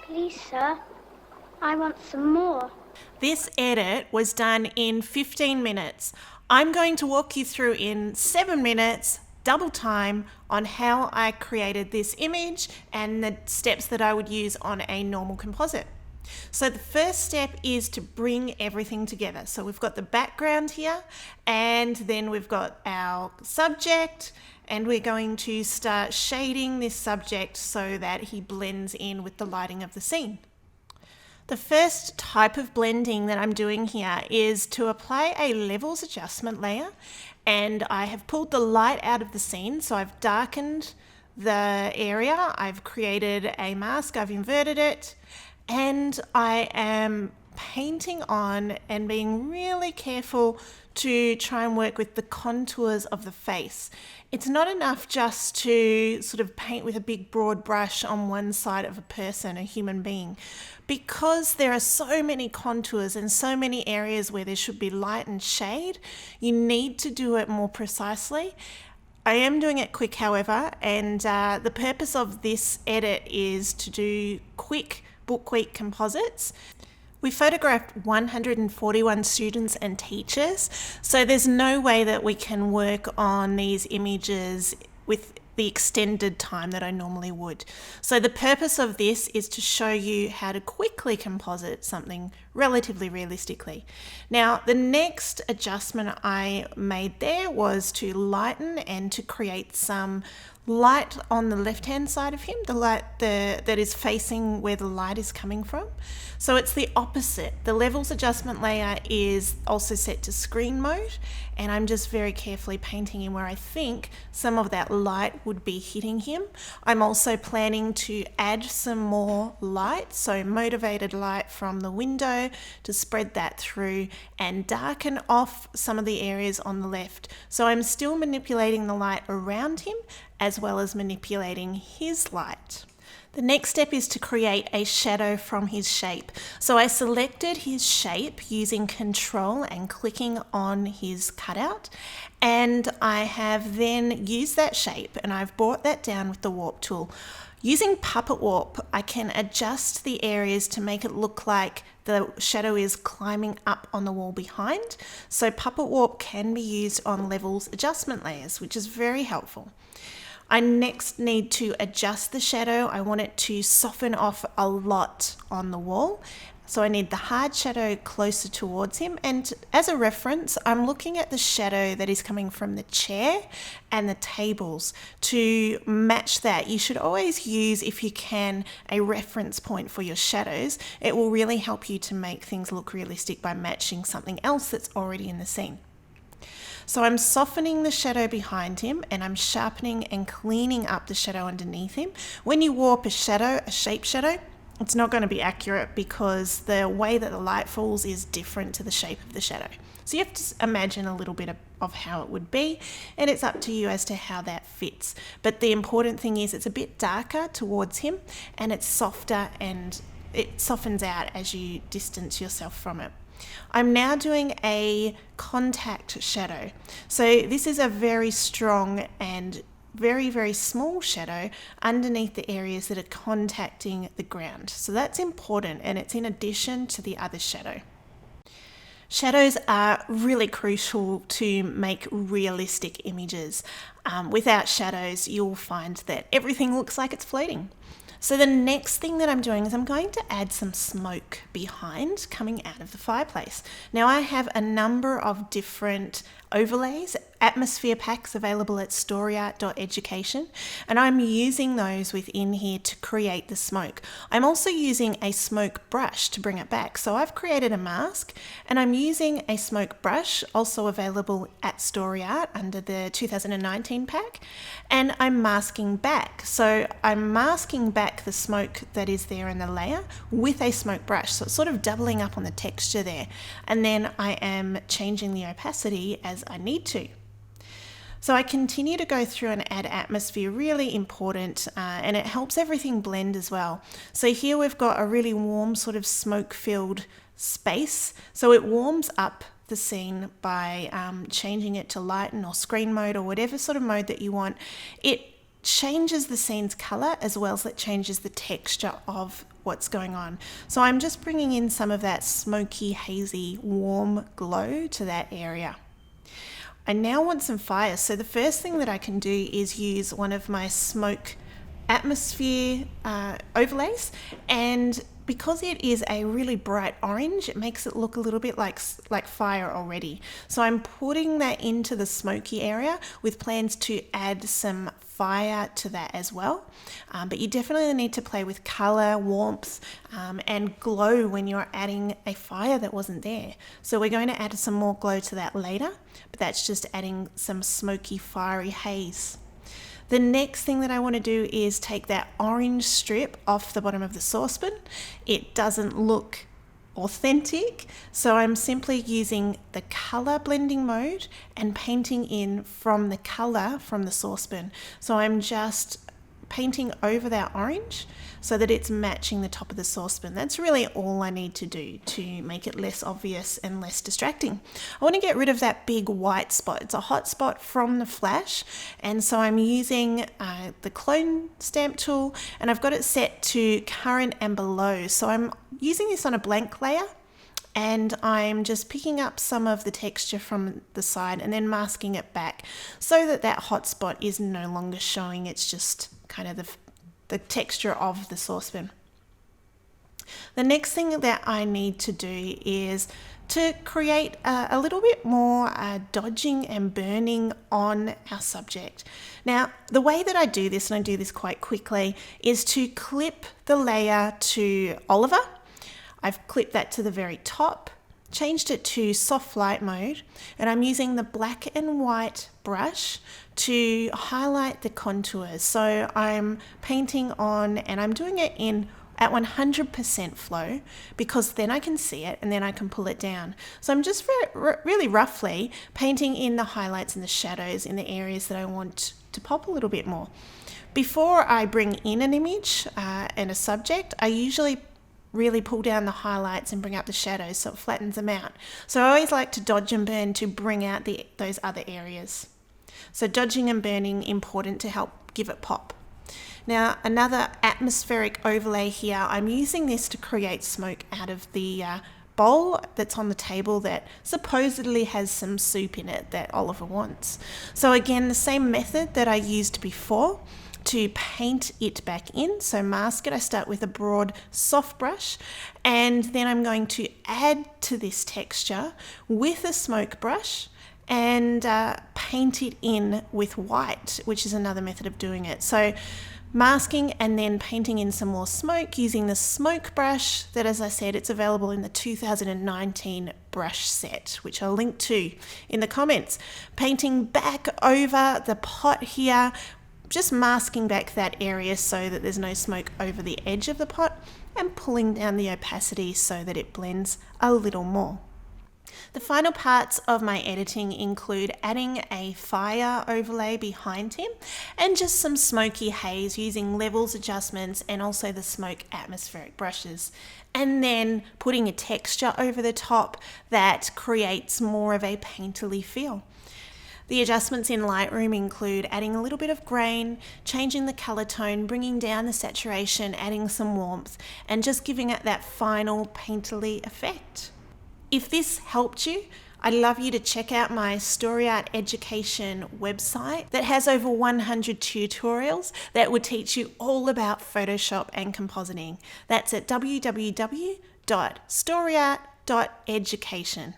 Please, sir, I want some more. This edit was done in 15 minutes. I'm going to walk you through in 7 minutes, double time, on how I created this image and the steps that I would use on a normal composite. So the first step is to bring everything together. So we've got the background here, and then we've got our subject, and we're going to start shading this subject so that he blends in with the lighting of the scene. The first type of blending that I'm doing here is to apply a levels adjustment layer, and I have pulled the light out of the scene. So I've darkened the area, I've created a mask, I've inverted it, and I am painting on and being really careful to try and work with the contours of the face. It's not enough just to sort of paint with a big broad brush on one side of a person, a human being, because there are so many contours and so many areas where there should be light and shade. You need to do it more precisely. I am doing it quick, however, and the purpose of this edit is to do quick book week composites. We photographed 141 students and teachers, so there's no way that we can work on these images with the extended time that I normally would. So the purpose of this is to show you how to quickly composite something relatively realistically. Now, the next adjustment I made there was to lighten and to create some light on the left hand side of him, the light that is facing where the light is coming from. So it's the opposite. The levels adjustment layer is also set to screen mode, and I'm just very carefully painting in where I think some of that light would be hitting him. I'm also planning to add some more light, so motivated light from the window to spread that through and darken off some of the areas on the left. So I'm still manipulating the light around him as well as manipulating his light. The next step is to create a shadow from his shape. So I selected his shape using Control and clicking on his cutout, and I have then used that shape and I've brought that down with the warp tool. Using Puppet Warp, I can adjust the areas to make it look like the shadow is climbing up on the wall behind. So Puppet Warp can be used on levels adjustment layers, which is very helpful. I next need to adjust the shadow. I want it to soften off a lot on the wall. So I need the hard shadow closer towards him. And as a reference, I'm looking at the shadow that is coming from the chair and the tables to match that. You should always use, if you can, a reference point for your shadows. It will really help you to make things look realistic by matching something else that's already in the scene. So I'm softening the shadow behind him, and I'm sharpening and cleaning up the shadow underneath him. When you warp a shadow, a shape shadow, it's not going to be accurate because the way that the light falls is different to the shape of the shadow. So you have to imagine a little bit of how it would be, and it's up to you as to how that fits. But the important thing is it's a bit darker towards him, and it's softer, and it softens out as you distance yourself from it. I'm now doing a contact shadow. So this is a very strong and very, very small shadow underneath the areas that are contacting the ground. So that's important, and it's in addition to the other shadow. Shadows are really crucial to make realistic images. Without shadows, you'll find that everything looks like it's floating. So the next thing that I'm doing is I'm going to add some smoke behind coming out of the fireplace. Now I have a number of different overlays, atmosphere packs available at storyart.education, and I'm using those within here to create the smoke. I'm also using a smoke brush to bring it back. So I've created a mask, and I'm using a smoke brush also available at StoryArt under the 2019 pack, and I'm masking back. So I'm masking back the smoke that is there in the layer with a smoke brush. So it's sort of doubling up on the texture there. And then I am changing the opacity as I need to. So I continue to go through and add atmosphere, really important, and it helps everything blend as well. So here we've got a really warm sort of smoke-filled space. So it warms up the scene by changing it to lighten or screen mode or whatever sort of mode that you want. It changes the scene's color as well as it changes the texture of what's going on. So I'm just bringing in some of that smoky, hazy, warm glow to that area. I now want some fire. So the first thing that I can do is use one of my smoke atmosphere overlays, and because it is a really bright orange, it makes it look a little bit like fire already. So I'm putting that into the smoky area with plans to add some fire to that as well. But you definitely need to play with color, warmth, and glow when you're adding a fire that wasn't there. So we're going to add some more glow to that later, but that's just adding some smoky, fiery haze. The next thing that I want to do is take that orange strip off the bottom of the saucepan. It doesn't look authentic, so I'm simply using the color blending mode and painting in from the color from the saucepan. So I'm just painting over that orange so that it's matching the top of the saucepan. That's really all I need to do to make it less obvious and less distracting. I want to get rid of that big white spot. It's a hot spot from the flash, and so I'm using the clone stamp tool, and I've got it set to current and below. So I'm using this on a blank layer, and I'm just picking up some of the texture from the side and then masking it back so that that hot spot is no longer showing. It's just kind of the texture of the saucepan. The next thing that I need to do is to create a little bit more dodging and burning on our subject. Now, the way that I do this, and I do this quite quickly, is to clip the layer to Oliver. I've clipped that to the very top, changed it to soft light mode, and I'm using the black and white brush to highlight the contours. So I'm painting on, and I'm doing it at 100% flow, because then I can see it and then I can pull it down. So I'm just really roughly painting in the highlights and the shadows in the areas that I want to pop a little bit more. Before I bring in an image and a subject, I usually really pull down the highlights and bring up the shadows so it flattens them out. So I always like to dodge and burn to bring out those other areas. So dodging and burning, important to help give it pop. Now, another atmospheric overlay here, I'm using this to create smoke out of the bowl that's on the table that supposedly has some soup in it that Oliver wants. So again, the same method that I used before to paint it back in. So mask it, I start with a broad soft brush, and then I'm going to add to this texture with a smoke brush and paint it in with white, which is another method of doing it. So masking and then painting in some more smoke using the smoke brush that, as I said, it's available in the 2019 brush set, which I'll link to in the comments. Painting back over the pot here, just masking back that area so that there's no smoke over the edge of the pot, and pulling down the opacity so that it blends a little more. The final parts of my editing include adding a fire overlay behind him and just some smoky haze using levels adjustments and also the smoke atmospheric brushes, and then putting a texture over the top that creates more of a painterly feel. The adjustments in Lightroom include adding a little bit of grain, changing the color tone, bringing down the saturation, adding some warmth, and just giving it that final painterly effect. If this helped you, I'd love you to check out my Story Art Education website that has over 100 tutorials that will teach you all about Photoshop and compositing. That's at www.storyart.education.